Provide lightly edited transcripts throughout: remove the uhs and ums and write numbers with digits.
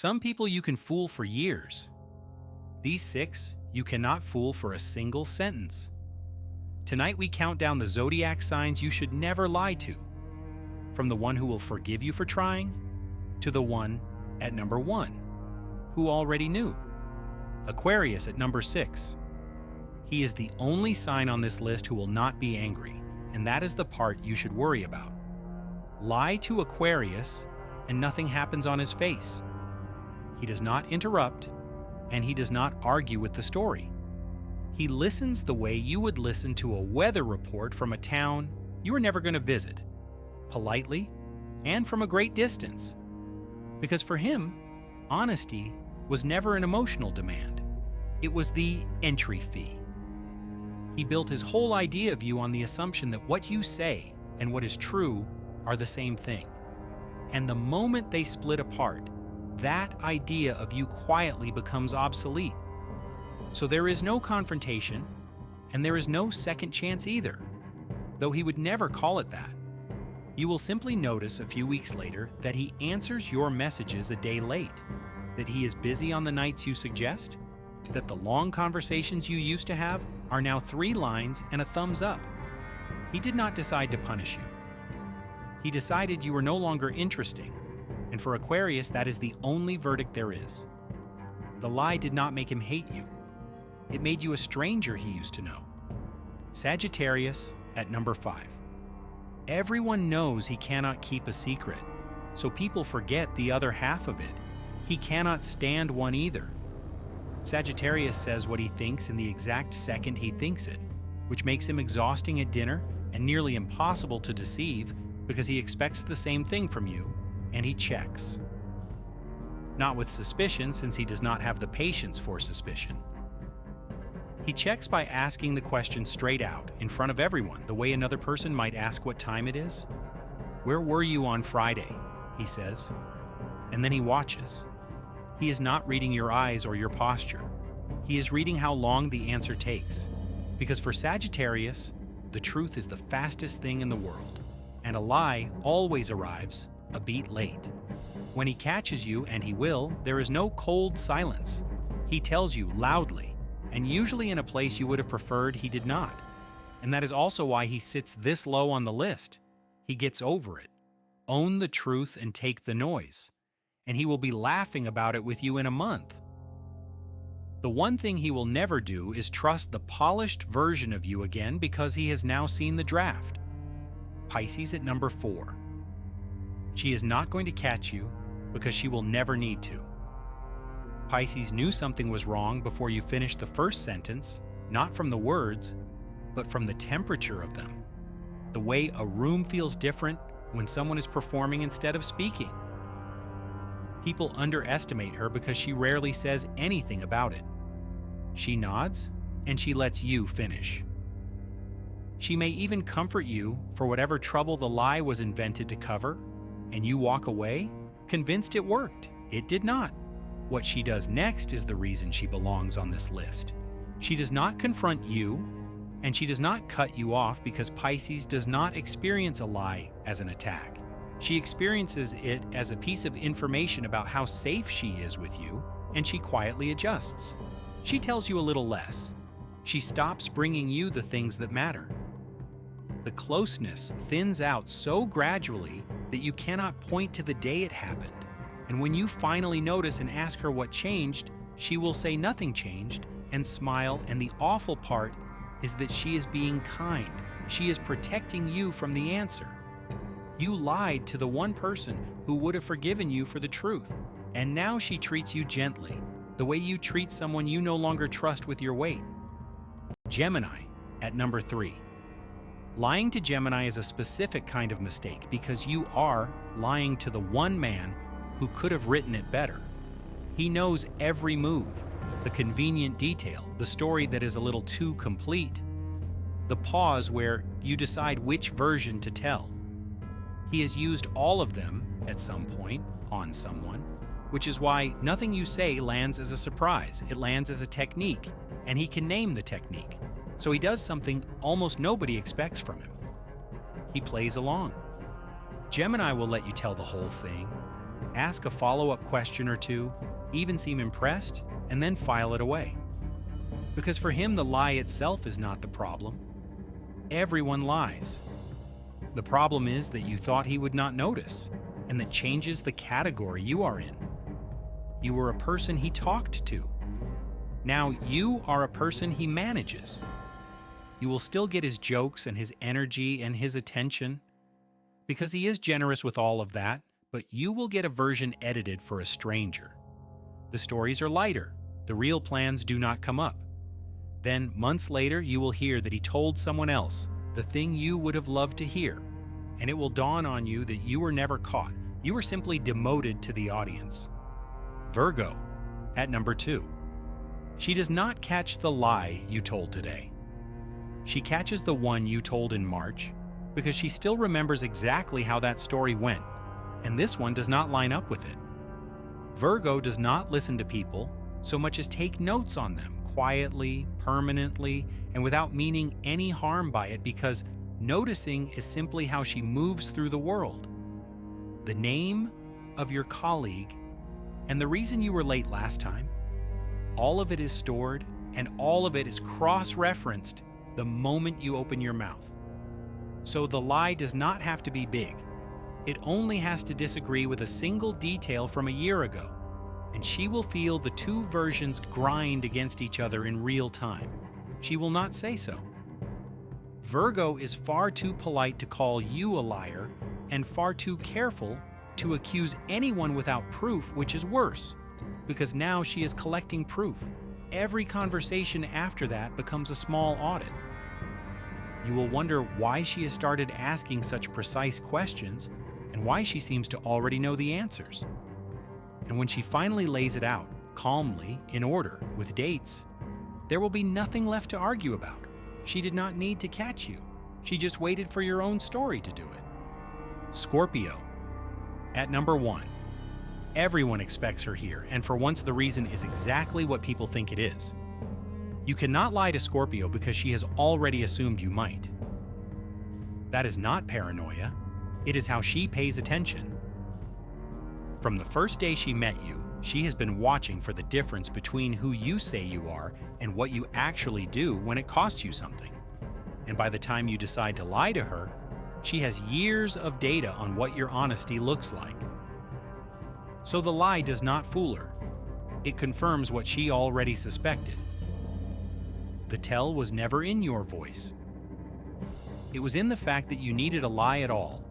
Some people you can fool for years. These 6 you cannot fool for a single sentence. Tonight we count down the zodiac signs you should never lie to. From the one who will forgive you for trying, to the one at number 1, who already knew. Aquarius at number 6. He is the only sign on this list who will not be angry, and that is the part you should worry about. Lie to Aquarius, and nothing happens on his face. He does not interrupt, and he does not argue with the story. He listens the way you would listen to a weather report from a town you were never going to visit, politely and from a great distance. Because for him, honesty was never an emotional demand. It was the entry fee. He built his whole idea of you on the assumption that what you say and what is true are the same thing. And the moment they split apart, that idea of you quietly becomes obsolete. So there is no confrontation, and there is no second chance either, though he would never call it that. You will simply notice a few weeks later that he answers your messages a day late, that he is busy on the nights you suggest, that the long conversations you used to have are now 3 lines and a thumbs up. He did not decide to punish you. He decided you were no longer interesting, and for Aquarius that is the only verdict there is. The lie did not make him hate you. It made you a stranger he used to know. Sagittarius at number 5. Everyone knows he cannot keep a secret, so people forget the other half of it. He cannot stand one either. Sagittarius says what he thinks in the exact second he thinks it, which makes him exhausting at dinner and nearly impossible to deceive because he expects the same thing from you, and he checks. Not with suspicion, since he does not have the patience for suspicion. He checks by asking the question straight out, in front of everyone, the way another person might ask what time it is. "Where were you on Friday?" he says. And then he watches. He is not reading your eyes or your posture. He is reading how long the answer takes. Because for Sagittarius, the truth is the fastest thing in the world, and a lie always arrives a beat late. When he catches you, and he will, there is no cold silence. He tells you loudly, and usually in a place you would have preferred he did not. And that is also why he sits this low on the list. He gets over it. Own the truth and take the noise. And he will be laughing about it with you in a month. The one thing he will never do is trust the polished version of you again because he has now seen the draft. Pisces at number 4. She is not going to catch you because she will never need to. Pisces knew something was wrong before you finished the first sentence, not from the words, but from the temperature of them. The way a room feels different when someone is performing instead of speaking. People underestimate her because she rarely says anything about it. She nods, and she lets you finish. She may even comfort you for whatever trouble the lie was invented to cover, and you walk away, convinced it worked. It did not. What she does next is the reason she belongs on this list. She does not confront you, and she does not cut you off because Pisces does not experience a lie as an attack. She experiences it as a piece of information about how safe she is with you, and she quietly adjusts. She tells you a little less. She stops bringing you the things that matter. The closeness thins out so gradually that you cannot point to the day it happened. And when you finally notice and ask her what changed, she will say nothing changed and smile, and the awful part is that she is being kind. She is protecting you from the answer. You lied to the one person who would have forgiven you for the truth, and now she treats you gently, the way you treat someone you no longer trust with your weight. Gemini at number 3. Lying to Gemini is a specific kind of mistake because you are lying to the one man who could have written it better. He knows every move, the convenient detail, the story that is a little too complete, the pause where you decide which version to tell. He has used all of them at some point on someone, which is why nothing you say lands as a surprise. It lands as a technique, and he can name the technique. So he does something almost nobody expects from him. He plays along. Gemini will let you tell the whole thing, Ask a follow-up question or two, even seem impressed, and then file it away. Because for him, the lie itself is not the problem. Everyone lies. The problem is that you thought he would not notice, and that changes the category you are in. You were a person he talked to. Now you are a person he manages. You will still get his jokes and his energy and his attention, because he is generous with all of that, but you will get a version edited for a stranger. The stories are lighter. The real plans do not come up. Then, months later, you will hear that he told someone else the thing you would have loved to hear, and it will dawn on you that you were never caught. You were simply demoted to the audience. Virgo, at number 2. She does not catch the lie you told today. She catches the one you told in March because she still remembers exactly how that story went, and this one does not line up with it. Virgo does not listen to people so much as take notes on them quietly, permanently, and without meaning any harm by it, because noticing is simply how she moves through the world. The name of your colleague and the reason you were late last time, all of it is stored and all of it is cross-referenced the moment you open your mouth. So the lie does not have to be big. It only has to disagree with a single detail from a year ago, and she will feel the two versions grind against each other in real time. She will not say so. Virgo is far too polite to call you a liar and far too careful to accuse anyone without proof, which is worse, because now she is collecting proof. Every conversation after that becomes a small audit. You will wonder why she has started asking such precise questions and why she seems to already know the answers. And when she finally lays it out, calmly, in order, with dates, there will be nothing left to argue about. She did not need to catch you. She just waited for your own story to do it. Scorpio, at number 1. Everyone expects her here, and for once the reason is exactly what people think it is. You cannot lie to Scorpio because she has already assumed you might. That is not paranoia. It is how she pays attention. From the first day she met you, she has been watching for the difference between who you say you are and what you actually do when it costs you something. And by the time you decide to lie to her, she has years of data on what your honesty looks like. So the lie does not fool her. It confirms what she already suspected. The tell was never in your voice. It was in the fact that you needed a lie at all,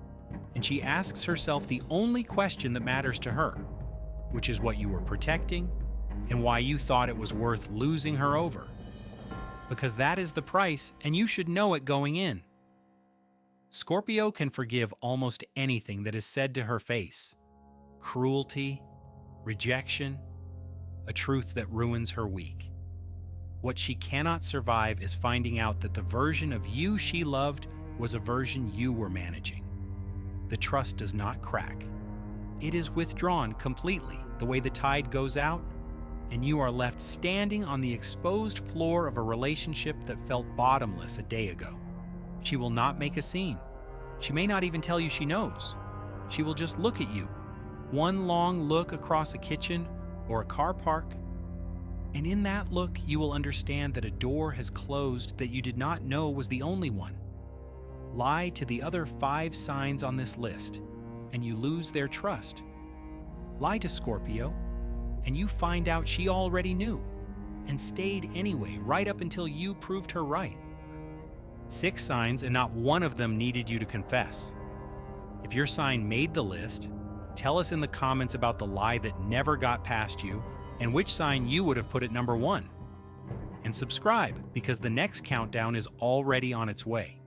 and she asks herself the only question that matters to her, which is what you were protecting and why you thought it was worth losing her over. Because that is the price, and you should know it going in. Scorpio can forgive almost anything that is said to her face. Cruelty, rejection, a truth that ruins her week. What she cannot survive is finding out that the version of you she loved was a version you were managing. The trust does not crack. It is withdrawn completely, the way the tide goes out, and you are left standing on the exposed floor of a relationship that felt bottomless a day ago. She will not make a scene. She may not even tell you she knows. She will just look at you. One long look across a kitchen or a car park, and in that look you will understand that a door has closed that you did not know was the only one. Lie to the other 5 signs on this list, and you lose their trust. Lie to Scorpio, and you find out she already knew, and stayed anyway, right up until you proved her right. 6 signs, and not one of them needed you to confess. If your sign made the list, tell us in the comments about the lie that never got past you, and which sign you would have put at number 1. And subscribe, because the next countdown is already on its way.